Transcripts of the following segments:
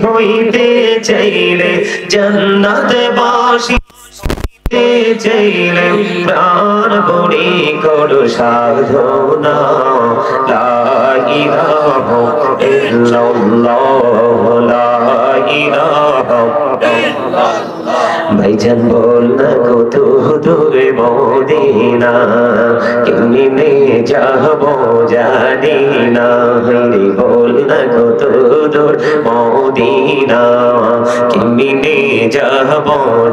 হইতে চাইলে জান্নাতে বাসি চাইলে প্রাণ বলি করো সাধনা লা ইলাহা ইল্লাল্লাহ লা ইলাহা ইল্লাল্লাহ ভাইজান বল না কত দূরে মদিনা কেমনে যাব জানি না রে বল না কত দূর মদিনা কেমনে যাব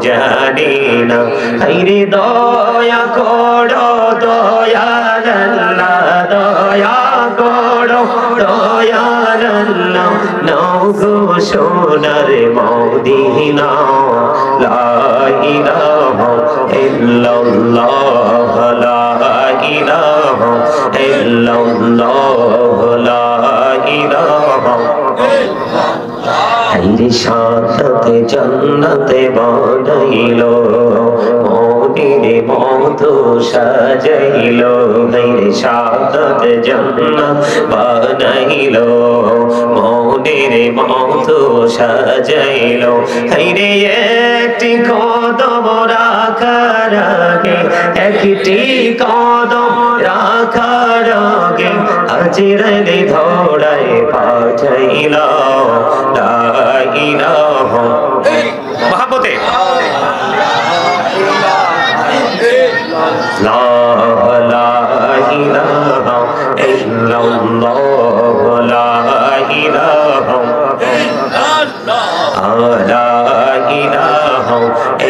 জানি না হায়রে দয়া করো দয়াল আল্লাহ দয়া করো দয়াল আল্লাহ নাও গো সোনার মদিনা লা ইলাহা ইল্লাল্লাহ লা ইলাহা ইল্লাল্লাহ লা ইলাহা হায়রে সাথে জান্নাতে বানাইলো মনের মতো সাজাইলো হায়রে সাথে জান্নাত বানাইলো মনের মতো সাজাইলো হায়রে একটি কদম রাখার আগে একটি কদম রাখার আগে আজরাইলে ধরায় পাঠাইলো লা ইলাহা মহব্বতে লা ইলাহা ইল্লাল্লাহ লা ইলাহা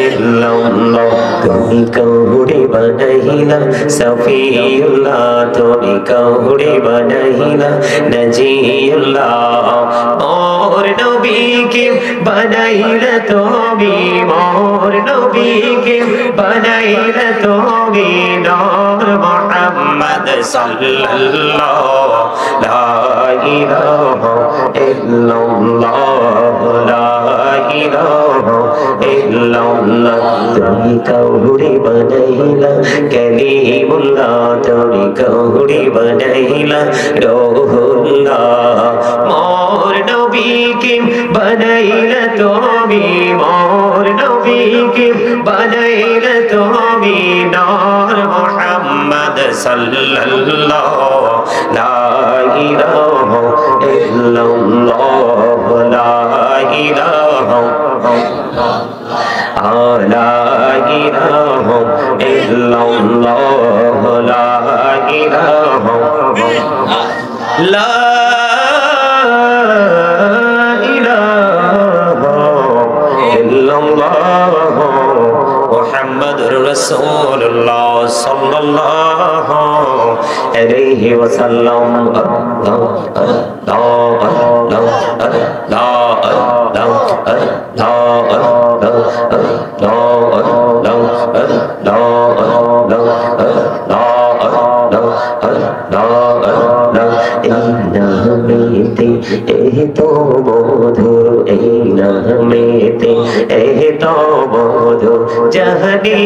ইল্লাল্লাহ তুমি কৌড়ে বানাইলা সফিউল্লাহ তুমি কৌড়ে বানাইলা নজিউল্লাহ মোর নবীকে বানাইলা তুমি মোর নবীকে বানাইলা তুমি নূর মুহাম্মদ সাল্লাল্লাহ লা ইলাহা ইল্লাল্লাহ লা ইলাহা ইল্লাল্লাহ তুমি কৌড়ে বানাইলা কালিমুল্লাহ তুমি কৌড়ে বানাইলা রূহুল্লাহ মোর নবীকে বানাইলা তুমি মোর নবীকে বানাইলা তুমি নূর মুহাম্মদ সাল্লাল্লাহ লা ইলাহা ইল্লাল্লাহ লা ইলাহা লা ইলাহা ইল্লাল্লাহ লা ইলাহা লা ইলাহা ইল্লাল্লাহ মুহাম্মাদুর রাসূলুল্লাহ সাল্লাল্লাহু আলাইহি ওয়াসাল্লাম তো মধুর এই নামেতে তো মধুর জাহানি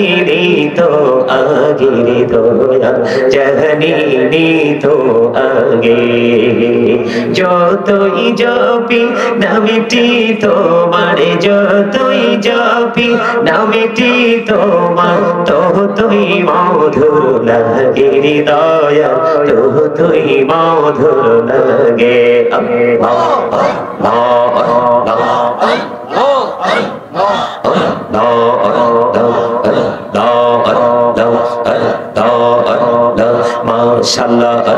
তো আগির দয়া জাহানি তো আগে যতই জপি নামটি তোমার যতই জপি নামটি তোমার ততই মধুর লাগে দয়া ততই মধুর লাগে মাশাআল্লাহ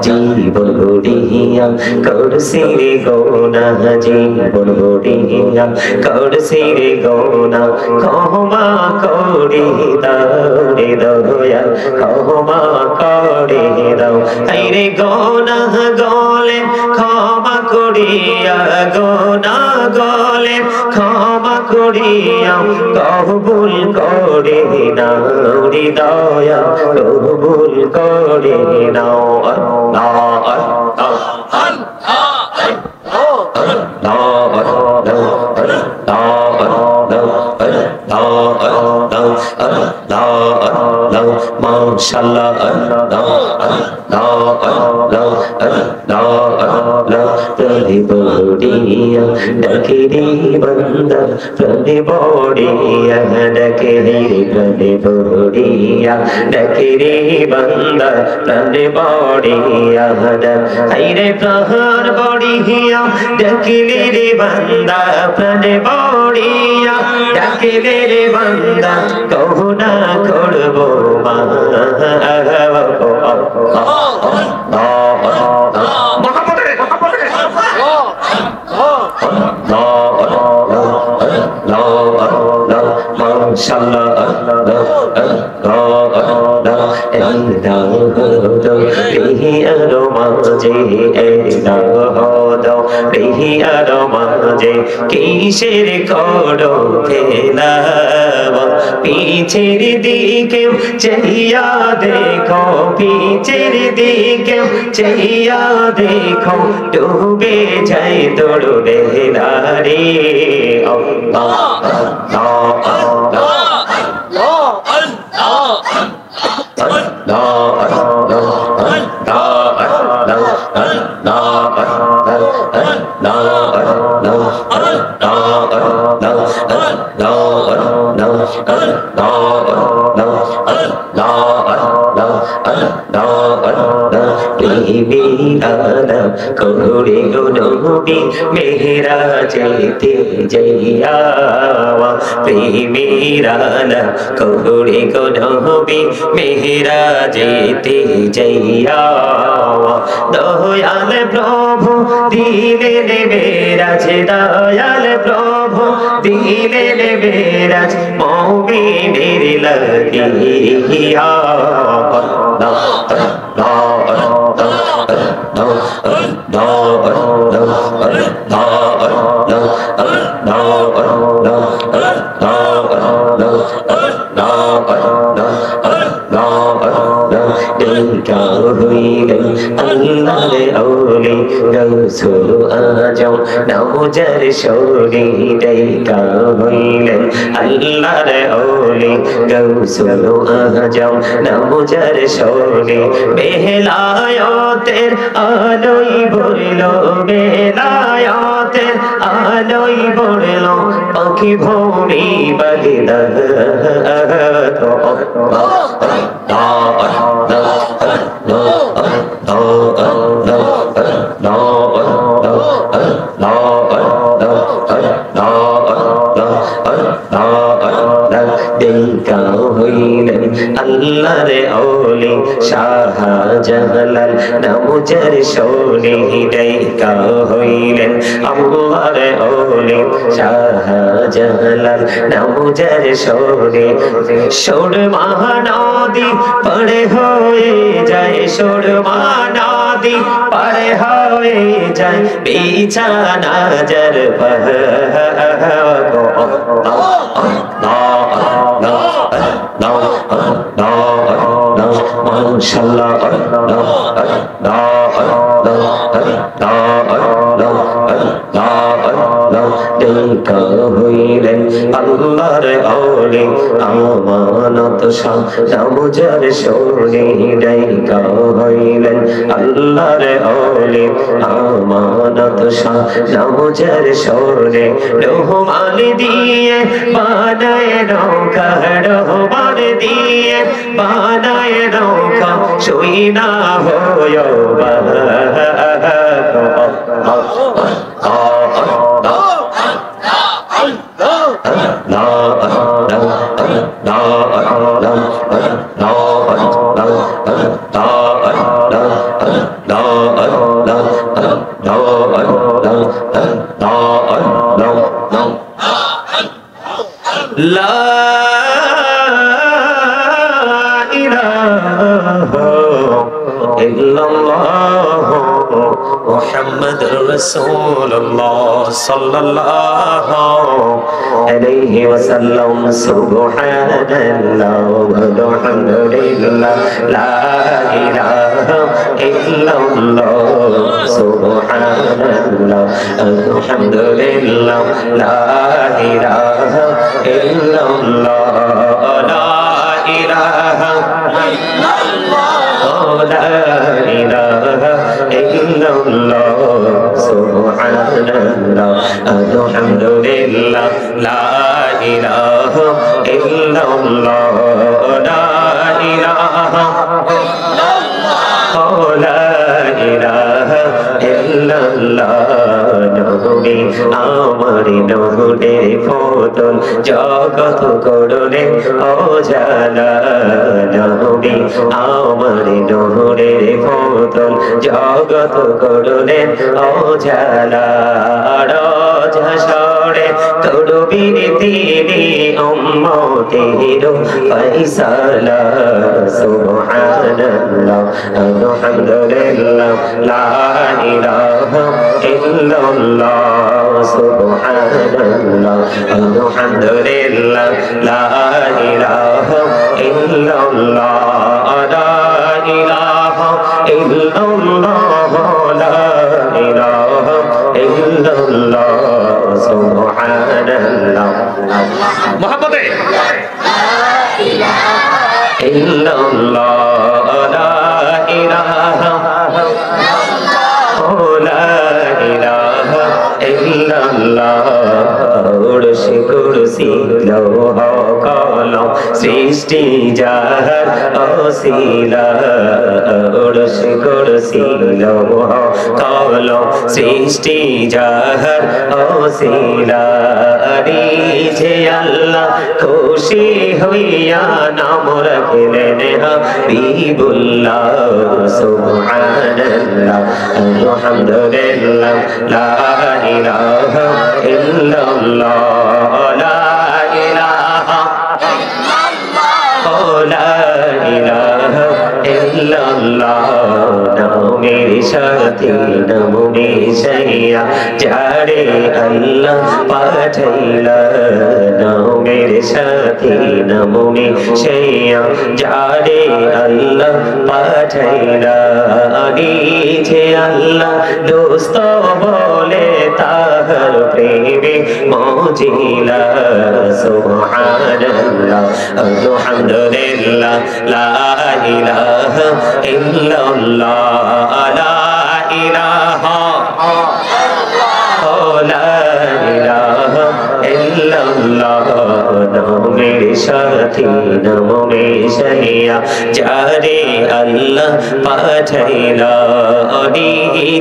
জীবন গড়িয়া করছি রে গোনা জীবন গড়িয়া করছি রে গোনা ক্ষমা করে দাও রে দয়া ক্ষমা করে দাও এই রে গোনা গলে ক্ষমা করিয়া গোনা গলে ক্ষমা করিয়া কবুল করে নাও রে দয়া কবুল করে নাও আল্লাহ মাশাআল্লাহ আল্লাহ আল্লাহ আল্লাহ আল্লাহ আল্লাহ প্রাণে বড়িয়া ডাকে রে বান্দা প্রাণে বড়িয়া ডাকে রে প্রাণে বড়িয়া ডাকে রে বান্দা প্রাণে বড়িয়া হাইরে প্রাণ বড়িয়া ডাকিলে রে বান্দা প্রাণে বড়িয়া ডাকিলে রে বান্দা কহুনা করবো মা মাশাআল্লাহ আল্লাহ আল্লাহ এই দাও রেহি আর মাঝে এই দাও রেহি আর মাঝে কিসের করো খেলা পিছের দিকে চাইয়া দেখো পিছের দিকে চাইয়া দেখো ডুবে যাই তোর বেলারে আল্লাহ করে গো নবী মেহরা যেতে যাইয়া প্রেমেরানা করে গো নবী মেহরা যেতে যাইয়া দয়াল প্রভু দিলেন মেরাজ দয়াল প্রভু দিলেন মেরাজ মুমিনের লাগিয়া আল্লাহর আউলি রাসূল আজম নওজার শৌরি দেখা হইলেন আল্লাহর আউলি রাসূল আজম নওজার শৌরি বেলায়েতের আলোয় ভরলো বেলায়েতের আলোয় ভরলো পাখি ভূমি বাগদাদ দেখা হইলেন আল্লাহর আউলি শাহজালাল নওজার শৌরি দেখা হইলেন আল্লাহর আউলি শাহজালাল নওজার শৌরি সুরমা নদী পড়ে হয়ে যায় সুরমা নদী পড়ে হয়ে যায় বিছানা জর মাশাআল্লাহ দেখা হইলেন আল্লাহর আউলি আমানত শাহ নওজার শৌরি দেখা হইলেন আল্লাহর আউলি আমানত শাহ নওজার শৌরি রহমান দিয়ে বানায় নৌকা রহমান দিয়ে বানায় নৌকা শুই না হয়ো মুহাম্মাদুর রাসূলুল্লাহ সাল্লাল্লাহু আলাইহি ওয়াসাল্লাম সুবহানাল্লাহ ওয়ালহামদুলিল্লাহ লা ইলাহা ইল্লাল্লাহ সুবহানাল্লাহ আলহামদুলিল্লাহ লা ইলাহা ইল্লাল্লাহ লা ইলাহা لا إله إلا الله سبحان الله الحمد لله لا إله إلا الله لا إله لا إله إلا الله নবী আমার নহুদের ফতন জগৎ করলে অজানা নবী আমার নহুদের ফতন জগৎ করলে অজানা রাজহাসরে করবি তিনি উম্মতের ফয়সালা সুবহানাল্লাহ আলহামদুলিল্লাহ লা ইলাহা ইল্লাল্লাহ সুবহানাল্লাহ আলহামদুলিল্লাহ লা ইলাহা ইল্লাল্লাহ লা ইলাহা ইল্লাল্লাহ লা ইলাহা ইল্লাল্লাহ সুবহানাল্লাহ মুহাম্মাদে লা ইলাহা ইল্লাল্লাহ লা ইলাহা কুরসি লৌহ কলম সৃষ্টি যাহার অসিলা কুরসি লৌহ কলম সৃষ্টি যাহার অসিলা যে আল্লাহ খুশি হইয়া নাম রাখলেন হাবিবুল্লাহ সুবহানাল্লাহ আলহামদুলিল্লাহ লা ইলাহা ইল্লাল্লাহ লা ইলাহা লা ইলাহা ইল্লাল্লাহ নামের সাথে নামে সাইয়া যারে আল্লাহ পাঠাইলা নামের সাথে নামে সাইয়া যারে আল্লাহ পাঠাইলা যে আল্লাহ দোস্ত বলে তাহার প্রেমে মজিলা সুবহানাল্লাহ আলহামদুলিল্লাহ লা ইলাহা ইল্লাল্লাহ লা ইলাহা লা ইলাহা ইল্লাল্লাহ নামের সাথে নামে সাইয়া যারে আল্লাহ পাঠাইলা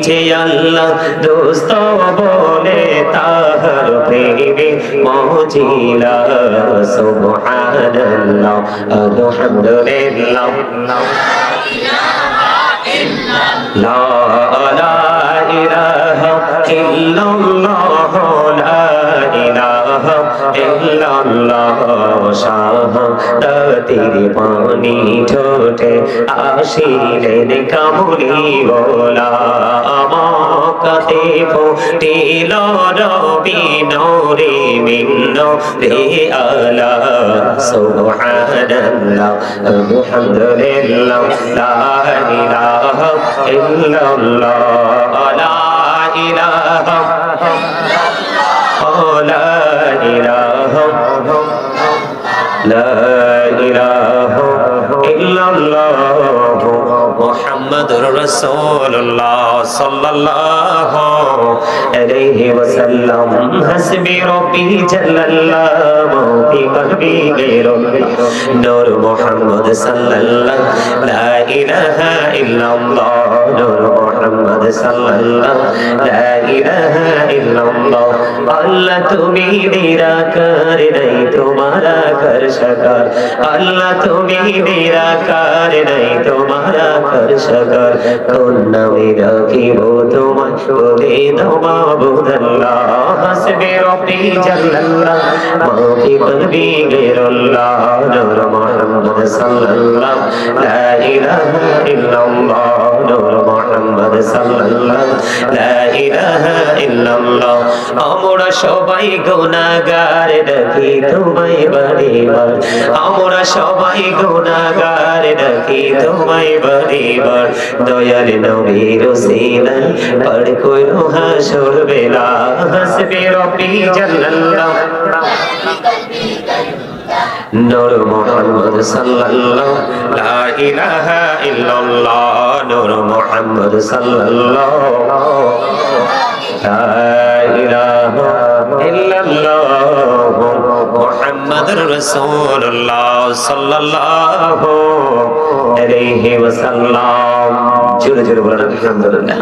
যে আল্লাহ দোস্ত বলে তাহার প্রেমে মজিলা সুবহানাল্লাহ আলহামদুলিল্লাহ লা ইলাহা ইল্লাল্লাহ লা ইলাহা ইল্লাল্লাহ শাহাদাতের পানি ঠোঁটে আসিলেন কামলিওয়ালা মক্কাতে ফুটিল রবি নূরে মিন নূরে আলা সুবহানাল্লাহ আলহামদুলিল্লাহ লা ইলাহা ইল্লাল্লাহ লা ইলাহা لا إله لا إله إلا الله محمد رسول الله صلى الله عليه وسلم حسبي ربي جل الله في قلبي غير نور محمد صلى الله لا إله إلا الله نور محمد صلى الله لا إله إلا الله আল্লাহ তুমি নিরাকার নাই তোমারা কর সাকার আল্লাহ তুমি নিরাকার নাই তোমারা কর সাকার কোন নামে রাখিব তোমায় বলে দাও মাবুদাল্লাহ হাসবি রব্বি জাল্লাল্লাহ মাফি কলবি গায়রুল্লাহ নূর মুহাম্মদ সাল্লাল্লাহ লা ইলাহা ইল্লাল্লাহ নূর মুহাম্মদ সাল্লাল্লাহ লা ইলাহা ইল্লাল্লাহ আমরা সবাই গুনাহগার ডাকি তোমায় বারেবার আমরা সবাই গুনাহগার ডাকি তোমায় বারেবার দয়াল নবীর ওসিলায় পার কইরো হাসর বেলা হাসবি রব্বি জাল্লাল্লাহ নূর মুহাম্মদ সাল্লাল্লাহু লা ইলাহা ইল্লাল্লাহ নূর মুহাম্মদ সাল্লাল্লাহু লা ইলাহা ইল্লাল্লাহ মুহাম্মাদুর রাসূলুল্লাহ সাল্লাল্লাহু আলাইহি ওয়াসাল্লাম। জোরে জোরে বলেন আলহামদুলিল্লাহ।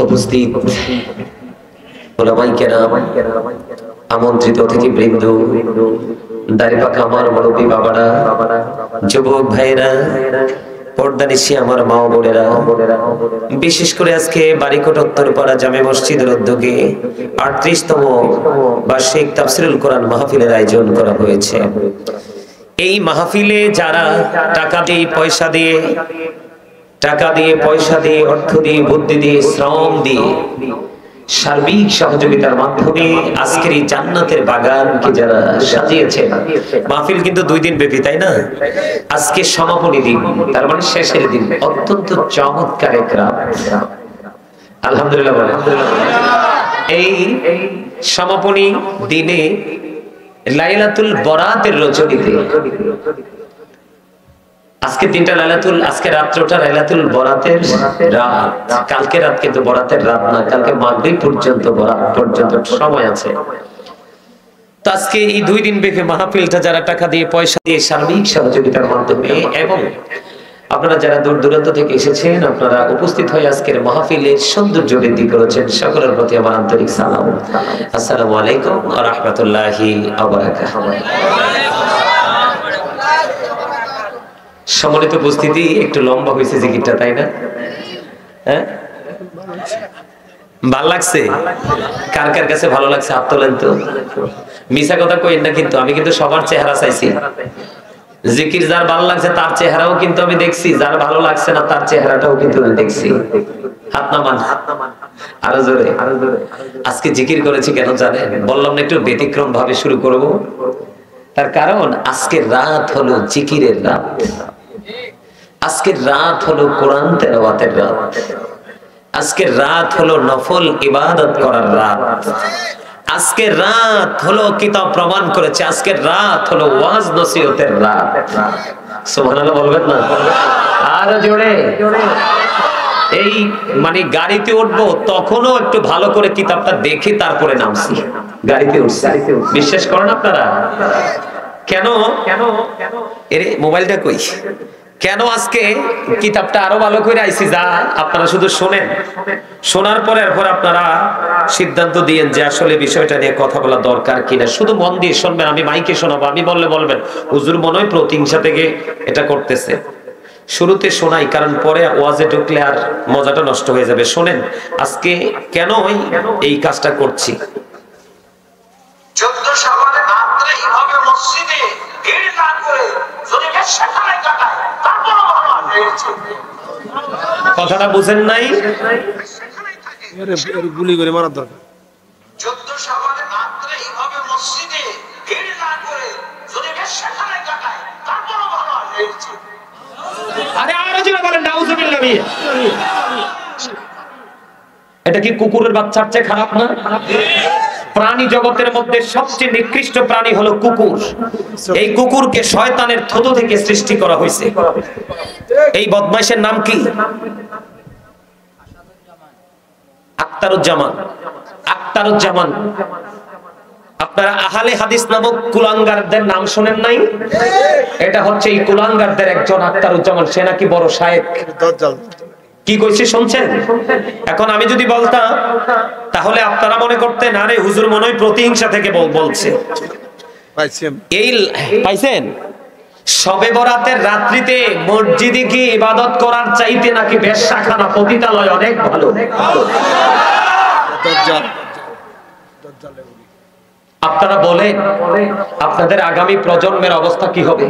উপস্থিত উলামায়ে কেরাম, আমন্ত্রিত অতিথিবৃন্দ, দাড়িপাকা আমার মুরব্বী বাবারা, যুবক ভাইরা, পর্দানিশী আমার মা বোনেরা, বিশেষ করে আজকে বারিকোট উত্তরপাড়া জামে মসজিদের উদ্যোগে ৩৮তম বার্ষিক তাফসীরুল কোরআন মাহফিলের আয়োজন করা হয়েছে। এই মাহফিলে যারা টাকা দিয়ে পয়সা দিয়ে অর্থ দিয়ে বুদ্ধি দিয়ে শ্রম দিয়ে সার্বিক সহযোগিতার মাধ্যমে আজকের এই জান্নাতের বাগানকে যারা সাজিয়েছেন, মাহফিল কিন্তু 2 দিন ব্যাপী, তাই না? আজকে সমাপনী দিন, তার মানে শেষের দিন, অত্যন্ত চমৎকার এক রাত। আলহামদুলিল্লাহ বলেন। এই সমাপনী দিনে লাইলাতুল বরাতের রজনীতে, আজকে দিনটা লাইলাতুল, আজকে রাত্রটা লাইলাতুল বরাতের রাত। কালকে রাত কিন্তু বরাতের রাত না, কালকে মাগরিব পর্যন্ত বরাত পর্যন্ত সময় আছে। তো আজকে এই 2 দিন ব্যাপী মাহফিলটা যারা টাকা দিয়ে পয়সা দিয়ে সার্বিক সহযোগিতার মাধ্যমে এবং আপনারা যারা দূর দূরান্ত থেকে এসেছেন, আপনারা উপস্থিত হয়ে আজকের মাহফিলের সৌন্দর্য বৃদ্ধি করেছেন, সকলের প্রতি আমার আন্তরিক সালাম। আসসালামু আলাইকুম ওয়া রাহমাতুল্লাহি ওয়া বারাকাতুহু। সম্মানিত উপস্থিতি, একটু লম্বা হয়েছে জিকিরটা, তাই না? হ্যাঁ, ভালো লাগছে? কার কার কাছে ভালো লাগছে হাত তোলেন তো। মিছা কথা কইেন না কিন্তু, আমি কিন্তু সবার চেহারা চাইছি। জিকির যার ভালো লাগছে তার চেহারাও কিন্তু আমি দেখছি, যার ভালো লাগছে না তার চেহারাটাও কিন্তু আমি দেখছি। হাত নামান, আরো জোরে। আজকে জিকির করেছি কেন জানেন? বললাম না একটু ব্যতিক্রম ভাবে শুরু করব, তার কারণ আজকের রাত হলো জিকিরের রাত, আজকের রাত হলো কোরআন তেলাওয়াতের রাত, আজকের রাত হলো নফল ইবাদত করার রাত, আজকের রাত হলো কিতাব প্রমাণ করেছে, আজকের রাত হলো ওয়াজ নসিহতের রাত। সুবহানাল্লাহ বলবেন না? আর জোরে। এই মানে গাড়িতে উঠবো তখনও একটু ভালো করে কিতাবটা দেখে তারপরে নামছি, গাড়িতে উঠছি। বিশ্বাস করেন আপনারা? কেন এরে মোবাইলটা কই, কেন আজকে কিতাবটা আরো ভালো করে আইছি, যা আপনারা শুধু শোনেন, শোনার পরে এরপর আপনারা সিদ্ধান্ত দিয়েন যে আসলে বিষয়টা নিয়ে কথা বলা দরকার কিনা। শুধু মন দিয়ে শুনবেন, আমি মাইকে শোনাবো, আমি বললে বলবেন হুজুর মনে হয় প্রতিহিংসা থেকে এটা করতেছে। শুরুতে শোনাই, কারণ পরে ওয়াজে ঢুকলে আর মজাটা নষ্ট হয়ে যাবে। শোনেন আজকে কেন এই কাজটা করছি। 14 শাবানে রাতে এইভাবে মসজিদে ভিড় না করে যদি সেখানে কাটায় তারপর ভালো হয়েছে। কথাটা বুঝেন নাই? এর গুলি করে মারার দরকার। 14 শাবানে রাতে এইভাবে মসজিদে ভিড় না করে যদি সেখানে কাটায় তারপর ভালো হয়েছে। আরে আরো জোরে বলেন নাউজুবিল্লাহ। এটা কি কুকুরের বাচ্চার চেয়ে খারাপ না? প্রাণী জগতের মধ্যে সবচেয়ে নিকৃষ্ট প্রাণী হলো কুকুর। এই কুকুরকে শয়তানের থুতু থেকে সৃষ্টি করা হয়েছে। এই বদমাইশের নাম কি? আখতারুজ্জামান। আপনারা আহলে হাদিস নামক কুলাঙ্গারদের নাম শুনেন নাই? এটা হচ্ছে এই কুলাঙ্গারদের একজন আখতারুজ্জামান। সে নাকি বড় শায়েখ। কি কইছে শুনছেন? এখন আমি যদি বলতাম তাহলে আপনারা মনে করতেন আরে হুজুর মনে হয় প্রতিহিংসা থেকে বলছে। এই পাইছেন? শবে বরাতের রাত্রিতে মসজিদে গিয়ে ইবাদত করার চাইতে নাকি বেশ্যাখানা পতিতালয় অনেক ভালো। আপনারা বলেন আপনাদের আগামী প্রজন্মের অবস্থা কি হবে?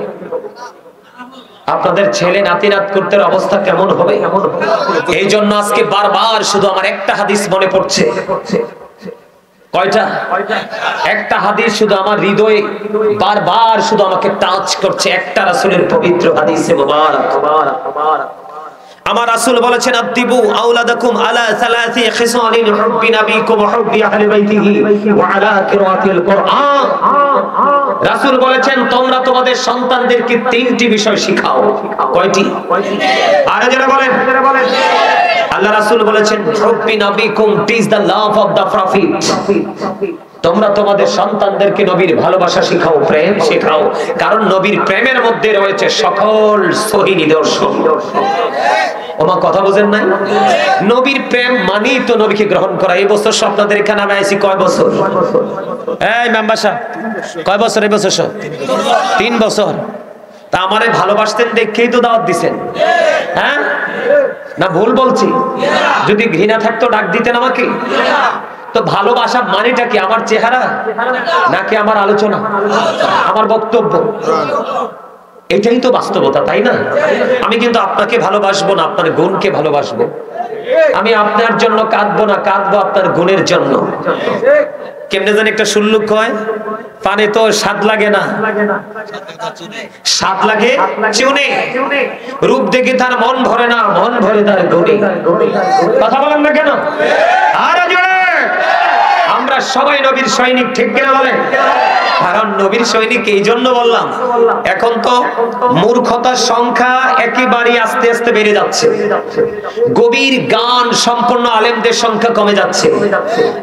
আপনাদের ছেলে নাতি নাত করতে অবস্থা কেমন হবে? এই জন্য আজকে বারবার শুধু আমার একটা হাদিস মনে পড়ছে। কয়টা? একটা হাদিস শুধু আমার হৃদয়ে বারবার শুধু আমাকে টাচ করছে। একটা রাসূলের পবিত্র হাদিসে মুবারক, আমার রাসূল বলেছেন আদিবু আওলাদাকুম আলা সালাসি খিসালিন হুব্বি নাবিকুম ওয়া হুব্বি আহলি বাইতিহি ওয়া আলা কিরাআতিল কুরআন। রাসূল বলেছেন তোমরা তোমাদের সন্তানদেরকে তিনটি বিষয় শিখাও। কয়টি? আরে যারা বলেন আল্লাহ রাসূল বলেছেন হুব্বি নাবিকুম is the love of the prophet. তোমরা তোমাদের সন্তানদেরকে নবীর ভালোবাসা শিখাও, প্রেম শেখাও, কারণ নবীর প্রেমের মধ্যে রয়েছে সকল সহি নিদর্শন। ওমা কথা বুঝেন নাই? নবীর প্রেম মানেই তো নবীকে গ্রহণ করা। এই বছর আপনাদের এখানে আমি আইছি কয় বছর? এই মেম্বার সাহেব কয় বছর? এই বছর 3 বছর। তা আমারে ভালোবাসতেন দেখেই তো দাওয়াত দিছেন, হ্যাঁ না ভুল বলছি? যদি ঘৃণা থাকতো ডাক দিতেন আমাকে। তো ভালোবাসা মানেটা কি? আমার চেহারা নাকি আমার আলোচনা, আমার বক্তব্য? এটাই তো বাস্তবতা, তাই না? আমি কিন্তু আপনাকে ভালোবাসবো না, আপনার গুণকে ভালোবাসবো। আমি আপনার জন্য কাঁদবো না, কাঁদবো আপনার গুণের জন্য। কেমনে জানি একটা শুল্লুক হয়, পানে তো স্বাদ লাগে না, স্বাদ লাগে চুনে। রূপ দেখে তার মন ভরে না, মন ভরে তার গুণে। কথা বলেন না কেন? আরো জোরে। আমরা সবাই নবীর সৈনিক, ঠিক কিনা বলেন? কারণ নবীর সৈনিক এই জন্য বললাম, এখন তো মূর্খতার সংখ্যা একেবারে আস্তে আস্তে বেড়ে যাচ্ছে। গভীর জ্ঞান সম্পন্ন আলেমদের সংখ্যা কমে যাচ্ছে,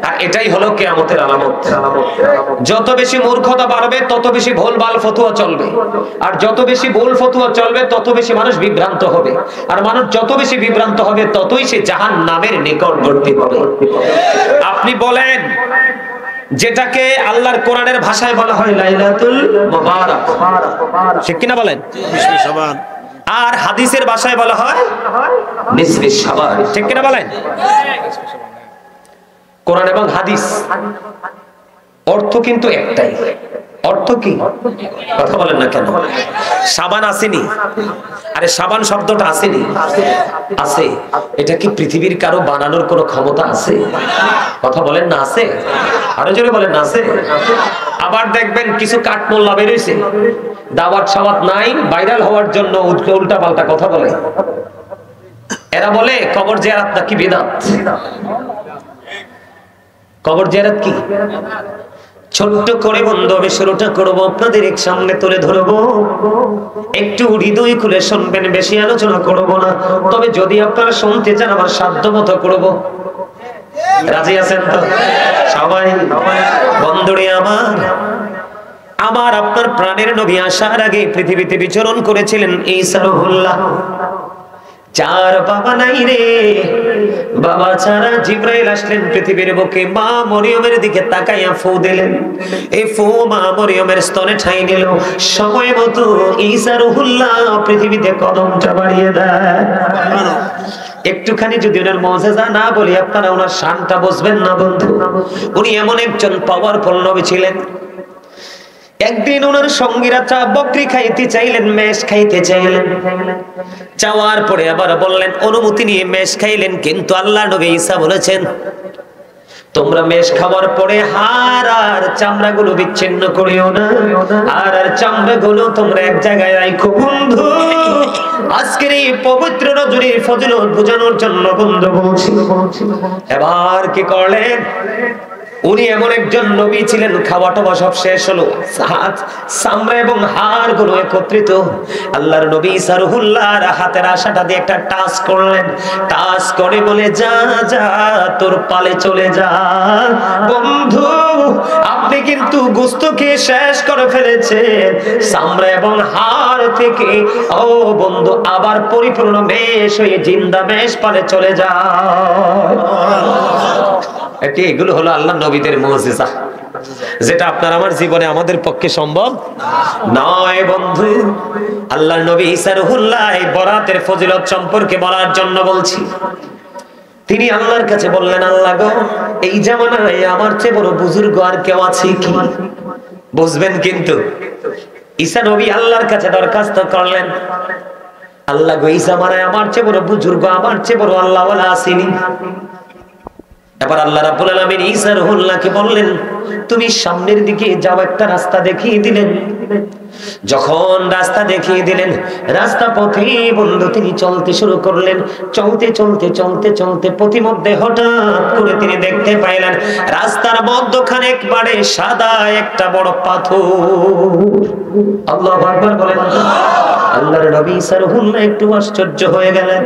আর এটাই হলো কিয়ামতের আলামত। যত বেশি মূর্খতা বাড়বে তত বেশি ভুলভাল ফতোয়া চলবে, আর যত বেশি ভুল ফতোয়া চলবে তত বেশি মানুষ বিভ্রান্ত হবে, আর মানুষ যত বেশি বিভ্রান্ত হবে ততই সে জাহান্নামের নিকটবর্তী হবে। আপনি বলেন যেটাকে আল্লাহর কোরআনের ভাষায় বলা হয় লাইলাতুল মুবারাক, ঠিক কিনা বলেন? আর হাদিসের ভাষায় বলা হয় নিসফে শাবান, ঠিক কিনা বলেন? কোরআন এবং হাদিস অর্থ কিন্তু একটাই। অর্থ কি? কথা বলেন না কেন? শাবান আসেনি? আরে শাবান শব্দটা আসেনি? আছে। এটা কি পৃথিবীর কারো বানানোর কোনো ক্ষমতা আছে? কথা বলেন না আছে? আরো জোরে বলেন না আছে? আবার দেখবেন কিছু কাঠমোল্লা বেরিয়েছে, দাওয়াত সাওয়াত নাই, ভাইরাল হওয়ার জন্য উল্টা পাল্টা কথা বলে। এরা বলে কবর জিয়ারত নাকি বিদআত। কবর জিয়ারত কি? ছোট্ট করে বন্ধু আমি শুরুটা করবো, আপনাদের এক সামনে তুলে ধরবো, একটু হৃদয় খুলে শুনবেন, বেশি আলোচনা করবো না। তবে যদি আপনারা শুনতে চান আমার সাধ্য মতো করবো। রাজি আছেন তো সবাই? বন্ধুরে আমার আপনার প্রাণের নবী আসার আগে পৃথিবীতে বিচরণ করেছিলেন ঈসা রুহুল্লাহ। চার বাবা নাই রে, বাবা ছাড়া জিব্রাইল আসলেন পৃথিবীর বুকে, মা মরিয়মের দিকে তাকাইয়া ফু দিলেন। এই ফু মা মরিয়মের স্তনে ঠাই নিল। সময় মতো ঈসা রুহুল্লাহ পৃথিবীতে কদমটা বাড়িয়ে দেয়। একটুখানি যদি ওনার মুজিজা না বলি আপনারা ওনার শানটা বুঝবেন না বন্ধু। উনি এমন একজন পাওয়ারফুল নবী ছিলেন। একদিন ওনার সঙ্গীরা বকরি খাইতে চাইলেন, মেষ খাইতে চাইলেন। চাওয়ার পরে আবার বললেন, অনুমতি নিয়ে মেষ খাইলেন। কিন্তু আল্লাহর নবী ঈসা বলেছেন, তোমরা মেষ খাওয়ার পরে হাড় আর চামড়াগুলো বিচ্ছিন্ন করিও না, আর চামড়াগুলো তোমরা এক জায়গায় রাখো। বন্ধু আজকের এই পবিত্র রজনীর ফজিলত বোঝানোর জন্য বন্ধু বলছি। এবার কি করলেন? উনি এমন একজন নবী ছিলেন, খাওয়া টাওয়া সব শেষ হলো, চামড়া এবং হাড় গুলো একত্রিত। আল্লাহর নবী ঈসা রুহুল্লাহর হাতের আশাটা দিয়ে একটা টাচ করলেন। টাচ করে বলে, যা যা তোর পালে চলে যা। বন্ধু আপনি কিন্তু গোশত খেয়ে শেষ করে ফেলেছেন, চামড়া এবং হাড় থেকে ও বন্ধু আবার পরিপূর্ণ মেষ হয়ে জিন্দা মেষ পালে চলে যায়। এগুলো হলো আল্লাহ নবীদের মুজিজা, যেটা আপনার আমার জীবনে আমাদের পক্ষে সম্ভব নয় বন্ধু। আল্লাহর নবী ঈসা রুহুল্লাহ বরাতের ফজিলত সম্পর্কে বলার জন্য বলছি। তিনি আল্লাহর কাছে বললেন, আল্লাহ গো, এই জামানায় আমার চেয়ে বড় বুজুর্গ আর কেউ আছে কি? বুঝবেন কিন্তু ঈসা নবী আল্লাহর কাছে দরখাস্ত করলেন, আল্লাহ গো, এই জামানায় আমার চেয়ে বড় বুজুর্গ, আমার চেয়ে বড় আল্লাহওয়ালা আসেনি। এবার আল্লাহ রাব্বুল আলামিন ঈসা রূহুল্লাহকে বললেন, তুমি সামনের দিকে যাও, একটা রাস্তা দেখিয়ে দিলেন। যখন রাস্তা দেখিয়ে দিলেন, রাস্তা পথে বন্ধু তিনি চলতে শুরু করলেন। চলতে চলতে চলতে চলতে পথিমধ্যে হঠাৎ করে তিনি দেখতে পাইলেন রাস্তার মধ্যখানে একবারে সাদা একটা বড় পাথর। আল্লাহু আকবার বলেন। আল্লাহর নবী ঈসা রূহুল্লাহ একটু আশ্চর্য হয়ে গেলেন।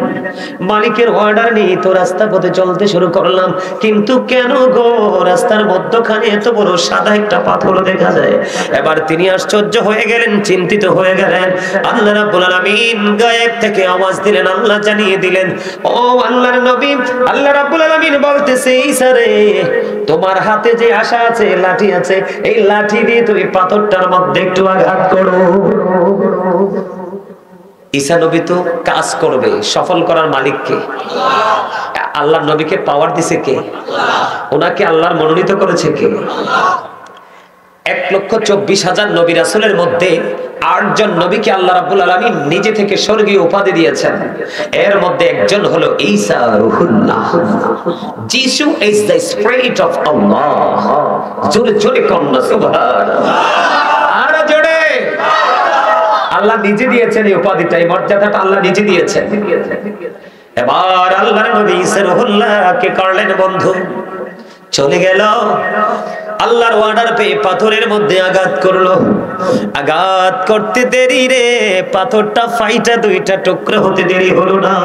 মালিকের অর্ডার নিয়ে তো রাস্তা পথে চলতে শুরু করলাম, কিন্তু কেন গো রাস্তার মধ্যখানে এত বড় সাদা একটা পাথর দেখা যায়? এবার তিনি আশ্চর্য হয়ে গেলেন, চিন্তিত হয়ে গেলেন। আল্লাহ রাব্বুল আলামিন গায়েব থেকে আওয়াজ দিলেন, আল্লাহ জানিয়ে দিলেন, ও আল্লাহর নবী, আল্লাহ রাব্বুল আলামিন বলতেছে, ঈসা রে, তোমার হাতে যে আশা আছে, লাঠি আছে, এই লাঠি দিয়ে তুমি পাথরটার মধ্যে একটু আঘাত করো। ঈসা নবী তো কাজ করবে, সফল করার মালিক কে? আল্লাহর নবীকে পাওয়ার দিছে কে? ওনাকে আল্লাহর মনোনীত করেছে কে? 1,24,000 নবী রাসূলের মধ্যে 8 জন নবীকে আল্লাহ রাব্বুল আলামিন নিজে থেকে স্বর্গীয় উপাধি দিয়েছেন। এর মধ্যে একজন হলো ঈসা রূহুল্লাহ। যিশু ইজ দ্য স্পিরিট অফ আল্লাহ। জোরে জোরে কন্না সুবহানাল্লাহ। আর জোরে। আল্লাহ নিজে দিয়েছেন এই উপাধিটা, এই মর্যাদাটা আল্লাহ নিজে দিয়েছেন। এবার আল্লাহর নবী ঈসা রূহুল্লাহকে করলেন বন্ধু, চলে গেল। আল্লাহর অর্ডার পেয়ে পাথরের মধ্যে আঘাত করলো। আঘাত করতে দেরি রে, পাথরটা ফাইটা দুইটা টুকরো হতে দেরি হলো না।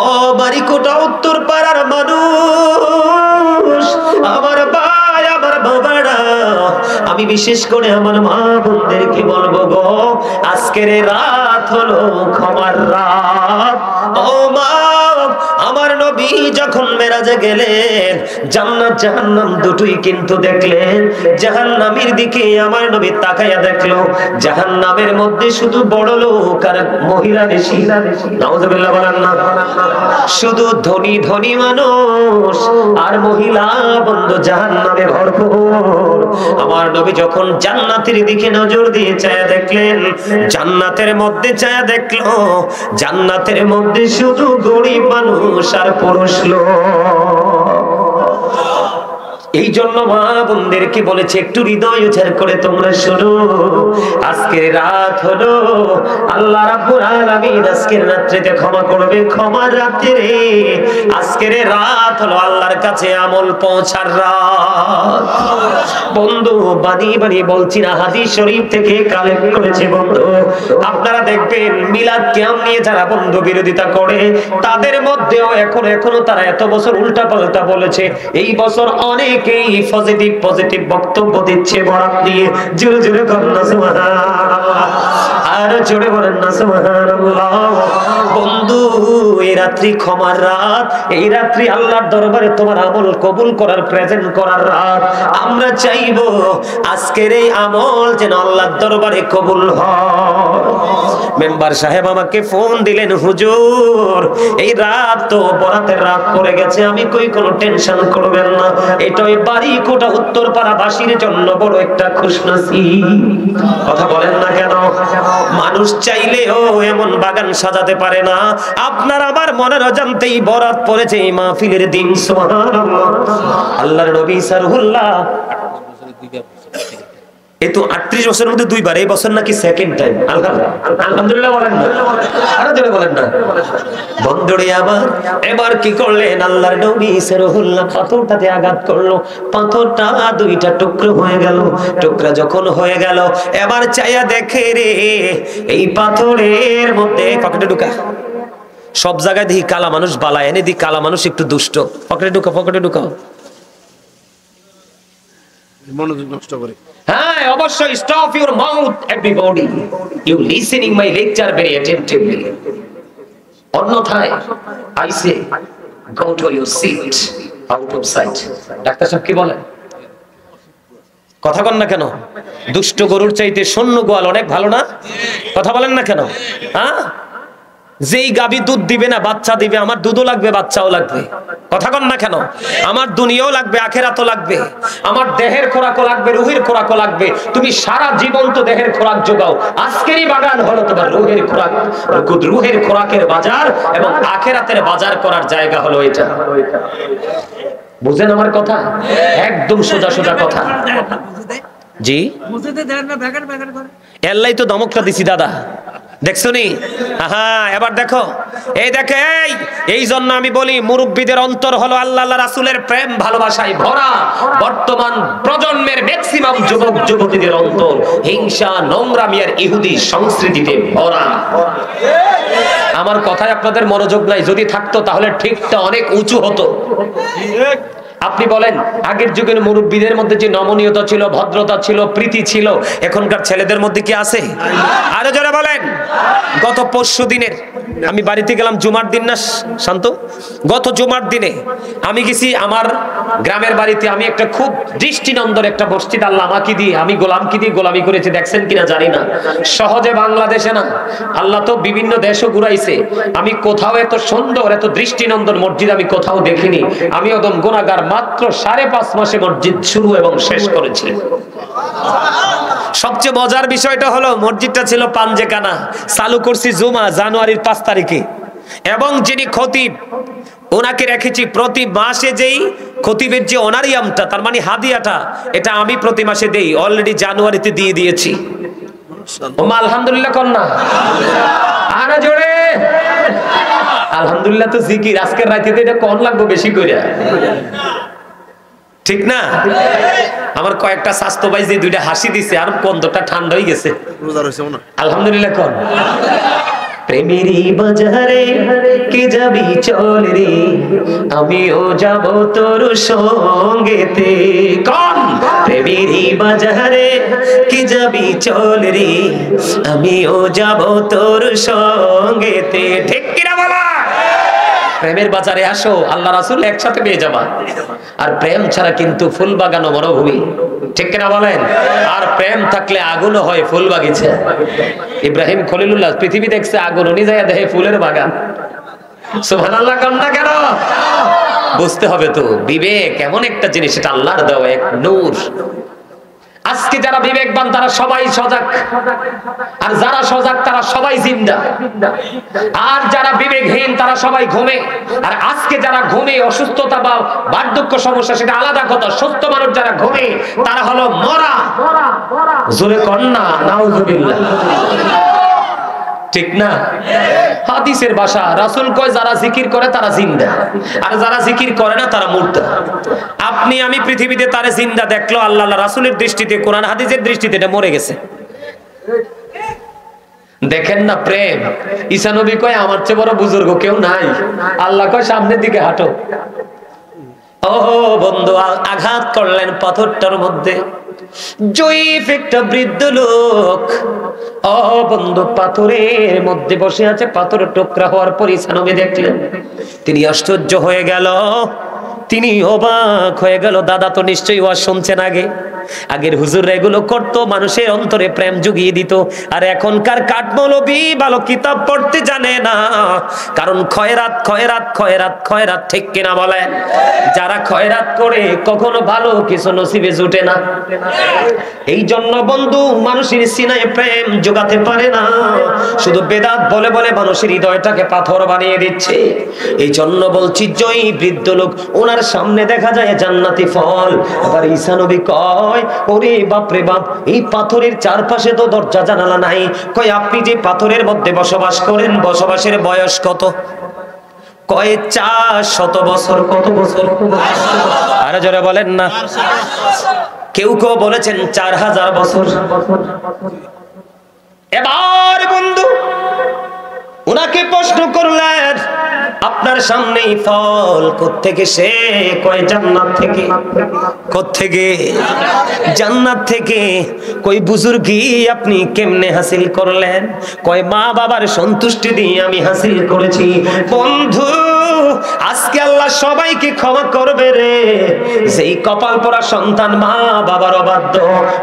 ও বাড়িকোটা উত্তর পাড়ার মানুষ, আমার ভাই, আমার বাবারা, আমি বিশেষ করে আমার মা বোনদেরকে বলবো গো, আজকের রাত হলো ক্ষমার রাত। ও মা, আমার নবী যখন মেরাজে গেলেন, জান্নাত জাহান্নাম দুটোই কিন্তু দেখলেন। জাহান্নামের দিকে আমার নবী তাকায়া দেখলো, জাহান্নামের মধ্যে শুধু বড় লোক আর মহিলা বেশি। নাউজুবিল্লাহ বলেন না। শুধু ধনী ধনী মানুষ আর মহিলা বন্ধু জাহান্নামে ভরপুর। আমার নবী যখন জান্নাতের দিকে নজর দিয়ে চায়া দেখলেন, জান্নাতের মধ্যে চায়া দেখলো, জান্নাতের মধ্যে শুধু গরিব মানুষ আর পুরুষ লোক। এই জন্য মা বোনদেরকে বলেছে, একটু হৃদয় উজাড় করে তোমরা শোনো, আজকের রাত হলো আল্লাহ রাব্বুল আলামিন আজকের রাত্রিতে ক্ষমা করবে, ক্ষমার রাত্রি রে। আজকের রাত হলো আল্লাহর কাছে আমল পৌঁছার রাত। বন্ধু বানি বানি বলছি না, হাদিস শরীফ থেকে কালেক্ট করেছে বন্ধু। আপনারা দেখবেন মিলাদ কিয়াম নিয়ে যারা বন্ধু বিরোধিতা করে, তাদের মধ্যেও এখনো তারা এত বছর উল্টা পাল্টা বলেছে। এই বছর অনেকেই পজিটিভ বক্তব্য দিচ্ছে বরাত নিয়ে। জোরে জোরে বলেন না সুবহানাল্লাহ, আর জোরে বলেন না সুবহানাল্লাহ। বন্ধু, এই রাত্রি ক্ষমার রাত, এই রাত্রি আল্লাহর দরবারে তোমার আমল কবুল করার, প্রেজেন্ট করার রাত। আমরা চাইবো আজকের এই আমল যেন আল্লাহর দরবারে কবুল হয়। মেম্বার সাহেব আমাকে ফোন দিলেন, হুজুর এই রাত তো বরাতের রাত পড়ে গেছে। আমি কই কোনো টেনশন করবেন না, এটা ওই বাড়িকোটা উত্তরপাড়া বাসীর জন্য বড় একটা খুশনসিব। কথা বলেন না কেন? মানুষ চাইলেও এমন বাগান সাজাতে পারে না। আপনার আমার মনের অজান্তেই বরাত পড়েছে এই মাহফিলের দিন। সুবহানাল্লাহ। আল্লাহর নবী ঈসা রূহুল্লাহ এই তো 38 বছরের মধ্যে দুইবার, এই বছর নাকি সেকেন্ড টাইম। আলহামদুলিল্লাহ বলেন না, আরো জোরে বলেন না। বন্ধুরে আমার, এবার কি করলেন আল্লাহর নবী ঈসা রূহুল্লাহ? পাথরটাতে আঘাত করলো, পাথরটা দুইটা টুকরো হয়ে গেল। টুকরা যখন হয়ে গেল, এবার চাইয়া দেখে রে, এই পাথরের মধ্যে পকেটে ঢুকা। সব জায়গায় দেখি কালা মানুষ বালা এনে দি, কালা মানুষ একটু দুষ্ট। পকেটে ঢুকা, পকেটে ঢুকাও। মনোযোগ নষ্ট করে। হ্যাঁ, অবশ্যই stop your mouth everybody, you listening my lecture very attentively. অন্যথায় I say go to your seat out of sight. Doctor সাহেব কি বলেন? কথা বলেন না কেন? দুষ্ট গরুর চাইতে শূন্য গোয়াল অনেক ভালো না? কথা বলেন না কেন? হ্যাঁ, যেই গাবি দুধ দিবে না, বাচ্চা দিবে, আমার দুধও লাগবে, বাচ্চাও লাগবে। কথা কন না কেন? আমার দুনিয়াও লাগবে, আখেরাতও লাগবে, আমার দেহের খোরাকও লাগবে, রুহের খোরাকও লাগবে। তুমি সারা জীবন তো দেহের খোরাক যোগাও, আজকেরই বাগান হলো তোমার রুহের খোরাক। রুহের খোরাকের বাজার এবং আখেরাতের বাজার করার জায়গা হলো এটা। বুঝেন আমার কথা? একদম সোজা সোজা কথা। জি এল্লাই তো ধমকটা দিছি দাদা, দেখছো নি? হ্যাঁ এবার দেখো, এই দেখে এই জন্য আমি বলি মুরব্বীদের অন্তর হলো আল্লাহ আল্লাহ রাসূলের প্রেম ভালোবাসায় ভরা। বর্তমান প্রজন্মের ম্যাক্সিমাম যুবক যুবতীদের অন্তর হিংসা, নোংরামি আর ইহুদি সংস্কৃতিতে ভরা। আমার কথায় আপনাদের মনোযোগ নাই, যদি থাকতো তাহলে ঠিকটা অনেক উঁচু হতো। আপনি বলেন আগের যুগের মুরব্বীদের মধ্যে যে নমনীয়তা ছিল, ভদ্রতা ছিল, প্রীতি ছিল, এখনকার ছেলেদের মধ্যে কি আছে? আরো জোরে বলেন। গত পরশু দিনের আমি বাড়িতে গেলাম, জুমার দিন না শান্ত, গত জুমার দিনে আমি গেছি আমার গ্রামের বাড়িতে। আমি একটা খুব দৃষ্টিনন্দন একটা মসজিদ আল্লাহ আমাকে দিয়ে, আমি গোলামকে দিয়ে গোলামি করেছি, দেখছেন কিনা জানি না। সহজে বাংলাদেশে না, আল্লাহ তো বিভিন্ন দেশও ঘুরাইছে। আমি কোথাও এত সুন্দর এত দৃষ্টিনন্দন মসজিদ আমি কোথাও দেখিনি। আমি একদম গুনাহগার, মাত্র 5.5 মাসে মসজিদ শুরু এবং শেষ করেছি। সবচেয়ে মজার বিষয়টা হলো মসজিদটা ছিল পাঞ্জেকানা, চালু করছি জুমা জানুয়ারির 5 তারিখে, এবং যিনি খতিব ওনাকে রেখেছি প্রতি মাসে। যেই খতিবের যে অনারিয়ামটা, তার মানে হাদিয়াটা, এটা আমি প্রতি মাসে দেই, অলরেডি জানুয়ারিতে দিয়ে দিয়েছি। আলহামদুলিল্লাহ কন্যা আনা জোরে আলহামদুলিল্লাহ। তো জিকির আজকের রাতে এটা কোন লাগবে বেশি করে, ঠিক না? আমার কয়েকটা স্বাস্থ্য ভাই যে দুইটা হাসি দিছে আর কন্দটা ঠান্ডা হয়ে গেছে। আলহামদুলিল্লাহ কোন প্রেমেরই বাজারে কে যাবি চল রে, আমিও যাব তোর সঙ্গেতে। কোন প্রেমেরই বাজারে কে যাবি চল রে, আমিও যাব তোর সঙ্গেতে। ঠিক কিনা বলা? প্রেমের বাজারে আসো, আল্লাহ রাসূল একসাথে পেয়ে যাবা। আর প্রেম ছাড়া কিন্তু ফুল বাগানো মরুভূমি, ঠিক কিনা বলেন? আর প্রেম থাকলে আগুনও হয় ফুল বাগিচা। ইব্রাহিম খলিলুল্লাহ পৃথিবী দেখছে আগুন, উনি যায় দেখে ফুলের বাগান। সুবহানাল্লাহ কন্যা কেন? বুঝতে হবে তো বিবেক এমন একটা জিনিস, এটা আল্লাহর দেওয়া এক নূর। আজকে যারা বিবেকবান তারা সবাই সজাগ, আর যারা সজাগ তারা সবাই জিন্দা, আর যারা বিবেকহীন তারা সবাই ঘুমে। আর আজকে যারা ঘুমে অসুস্থতা বা বার্ধক্য সমস্যা সেটা আলাদা কথা, সুস্থ মানুষ যারা ঘুমে তারা হলো মরা। জোরে কন্যা নাউজুবিল্লাহ, ঠিক না? হাদিসের ভাষা রাসূল কয় যারা জিকির করে তারা জিন্দা, আর যারা জিকির করে না তারা মুর্দা। আপনি আমি পৃথিবীতে তারে জিন্দা দেখলো, আল্লাহ রাসূলের দৃষ্টিতে, কোরআন হাদিসের দৃষ্টিতে এটা মরে গেছে। দেখেন না প্রেম। ঈসা নবী কয় আমার চেয়ে বড় বুজুর্গ কেউ নাই। আল্লাহ কয় সামনের দিকে হাঁটো। ও বন্ধু, আঘাত করলেন পাথরটার মধ্যে। জয়ীফ একটা বৃদ্ধ লোক, ও বন্ধু, পাথরের মধ্যে বসে আছে। পাথরের টুকরা হওয়ার পর ঈসা নবী দেখলেন, তিনি আশ্চর্য হয়ে গেল, তিনি অবাক হয়ে গেল। দাদা তো নিশ্চয়ই ওয়াজ শুনছেন আগে, আগের হুজুররা এগুলো করতো, মানুষের অন্তরে প্রেম জুগিয়ে দিত। আর এখনকার কাঠমৌলবী ভালো কিতাব পড়তে জানে না, কারণ খয়রাত খয়রাত খয়রাত খয়রাত, ঠিক কিনা বলেন? যারা খয়রাত করে কখনো ভালো কিছু নসিবে জুটে না। এই জন্য বন্ধু মানুষের সিনায় প্রেম জোগাতে পারে না, শুধু বেদাত বলে বলে মানুষের হৃদয়টাকে পাথর বানিয়ে দিচ্ছে। এই জন্য বলছি, জয়ী বৃদ্ধ লোক, ওনার সামনে দেখা যায় জান্নাতি ফল। এবার ঈসা নবী কয়, ওরে বাপ রে বাপ, এই পাথরের চারপাশে তো দরজা জানালা নাই। কয় আপনি যে পাথরের মধ্যে বসবাস করেন, বসবাসের বয়স কত? কয় 400 বছর। কত বছর? আরে জোরে বলেন না। কেউ কেউ বলেছেন 4000 বছর। এবার বন্ধু ওনাকে প্রশ্ন করলেন, আপনার সামনেই ফল, কোত্থেকে? সে কয় জান্নাত থেকে। কোত্থেকে? জান্নাত থেকে। কই বুজুর্গি আপনি কেমনে হাসিল করলেন? কয় মা বাবার সন্তুষ্টি দিয়ে আমি হাসিল করেছি। বন্ধু আজকে আল্লাহ সবাইকে ক্ষমা করবে রে, যেই কপাল পোড়া সন্তান মা বাবার অবাধ্য,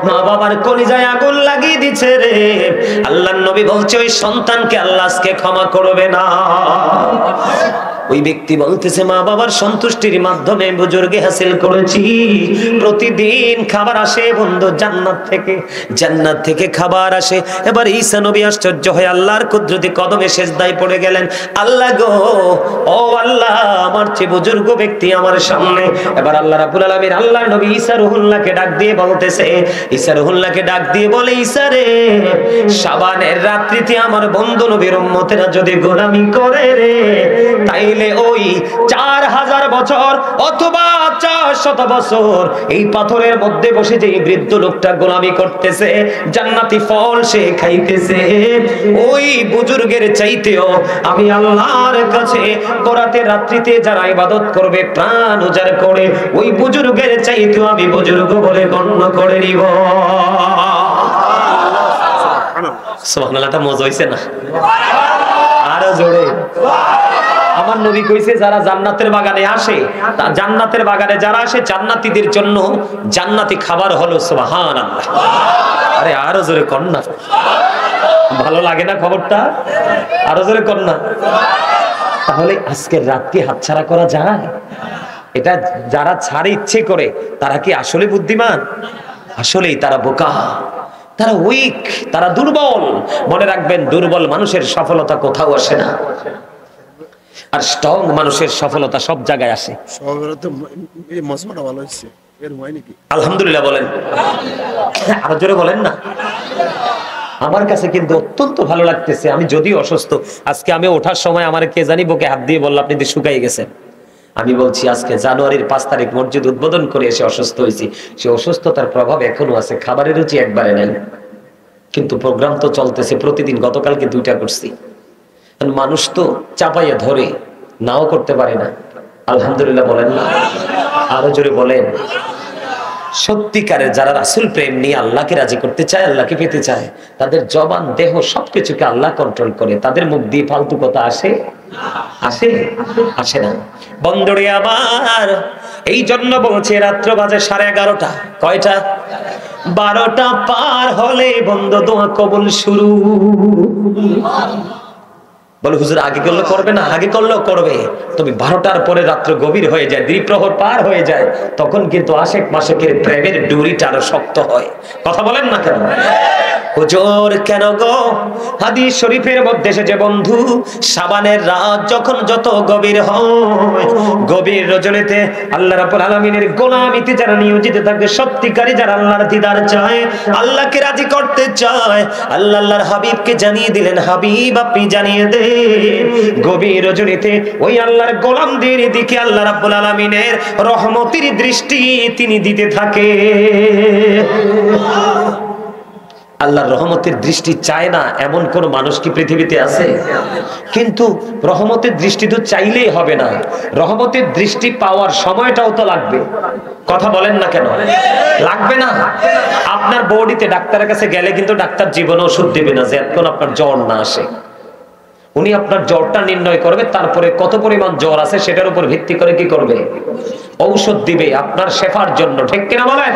মা বাবার কলিজায় আগুন লাগিয়ে দিচ্ছে রে। আল্লাহর নবী বলছে ওই সন্তানকে আল্লাহ আজকে ক্ষমা করবে না। ওই ব্যক্তি বলতেছে মা বাবার সন্তুষ্টির মাধ্যমে বুজুর্গে হাসিল করেছি। প্রতিদিন খাবার আসে বন্ধু জান্নাত থেকে খাবার আসে। এবার ঈসা নবী আশ্চর্য হয়ে আল্লাহর কুদরতি কদমে সেজদায় পড়ে গেলেন। আল্লাহ গো, ও আল্লাহ, আমার চেয়ে বুজুর্গ ব্যক্তি আমার সামনে। এবার আল্লাহ রাব্বুল আলামিন আল্লাহর নবী ঈসা রুহুল্লাহকে ডাক দিয়ে বলতেছে, ঈসা রুহুল্লাহকে ডাক দিয়ে বলে, ঈসা রে, শাবানের রাত্রিতে আমার বন্ধু নবীর উম্মতেরা যদি গোলামি করে রে, তাইলে ওই 4000 বছর অথবা 400 বছর এই পাথরের মধ্যে বসে যে বৃদ্ধ লোকটা গোলামি করতেছে, জান্নাতি ফল সে খাইতেছে, ওই বুজুর্গের চাইতেও আমি আল্লাহর কাছে বরাতের রাত্রিতে যারা ইবাদত করবে প্রাণ উজাড় করে, ওই বুজুর্গের চাইতেও আমি বুজুর্গ বলে গণ্য করে নিব। সুবহানাল্লাহটা মজা হইছে না? আরো জোরে। আমার নবী কইছে যারা জান্নাতের বাগানে আসে, জান্নাতের বাগানে যারা আসে জান্নাতীদের জন্য জান্নাতি খাবার হলো সুবহানাল্লাহ। আরে আরো জোরে কর না, ভালো লাগে না খবরটা? আরো জোরে কর না। তাহলে আজকের রাতকে হাতছাড়া করা যায়? এটা যারা ছাড়ে ইচ্ছে করে তারা কি আসলে বুদ্ধিমান? আসলেই তারা বোকা, তারা উইক, তারা দুর্বল। মনে রাখবেন, দুর্বল মানুষের সফলতা কোথাও আসে না, আর স্ট্রং মানুষের সফলতা সব জায়গায় আসে। আলহামদুলিল্লাহ বলেন, আরো জোরে বলেন না। আমার কাছে কিন্তু অত্যন্ত ভালো লাগতেছে। আমি যদিও অসুস্থ, আজকে আমি ওঠার সময় আমার কে জানি বুকে হাত দিয়ে বলল আপনি তো শুকাই গেছেন। আমি বলছি আজকে জানুয়ারির 5 তারিখ মসজিদ উদ্বোধন করে এসে অসুস্থ হয়েছি। সে অসুস্থতার প্রভাব এখনো আছে, খাবারের রুচি একবারে নাই, কিন্তু প্রোগ্রাম তো চলতেছে প্রতিদিন। গতকালকে 2টা করছি। মানুষ তো চাপাইয়া ধরে নাও করতে পারে না। আলহামদুলিল্লাহ বলেন না? আরো জোরে বলেন। সত্যিকারের যারা রাসূল প্রেম নিয়ে আল্লাহকে রাজি করতে চায়, আল্লাহকে পেতে চায়, তাদের জবান দেহ সবকিছুকে আল্লাহ কন্ট্রোল করে। তাদের মুখ দিয়ে ফালতু কথা আসে আসে না। বন্দরে আবার এই জন্য বলছে রাত্র বাজে 11:30। কয়টা? 12টা পার হলে বন্ধ দোয়া কবুল শুরু। বলে হুজুর আগে করলে করবে না? আগে করলেও করবে, তবে 12টার পরে রাত্র গভীর হয়ে যায়, দ্বিপ্রহর পার হয়ে যায়, তখন কিন্তু আশেক মাশেকের প্রেমের ডুরিটা আরো শক্ত হয়। কথা বলেন না কেন? হুজুর কেন গো? হাদিস শরীফের মধ্যে এসেছে বন্ধু, শাবানের রাত যখন যত গভীর হয়, গভীর রজনীতে আল্লাহ রাব্বুল আলামিনের গোলামিতে যারা নিয়োজিত থাকে, সত্যিকারী যারা আল্লাহর দিদার চায়, আল্লাহকে রাজি করতে চায়, আল্লাহর হাবিবকে জানিয়ে দিলেন, হাবিব আপনি জানিয়ে দেন, গভীর রজনীতে ওই আল্লাহর গোলামদের দিকে আল্লাহ রাব্বুল আলামিনের রহমতের দৃষ্টি তিনি দিতে থাকে। আল্লাহর রহমতের দৃষ্টি চায় না এমন কোন মানুষ কি পৃথিবীতে আছে? কিন্তু রহমতের দৃষ্টি তো চাইলেই হবে না, রহমতের দৃষ্টি পাওয়ার সময়টাও তো লাগবে। কথা বলেন না কেন? লাগবে না? আপনার বডিতে ডাক্তারের কাছে গেলে কিন্তু ডাক্তার জীবনে ওষুধ দেবে না যে এখন আপনার জ্বর না আসে। উনি আপনার জ্বরটা নির্ণয় করবে, তারপরে কত পরিমাণ জ্বর আছে সেটার উপর ভিত্তি করে কি করবে? ঔষধ দিবে আপনার শেফার জন্য। ঠিক কিনা বলেন?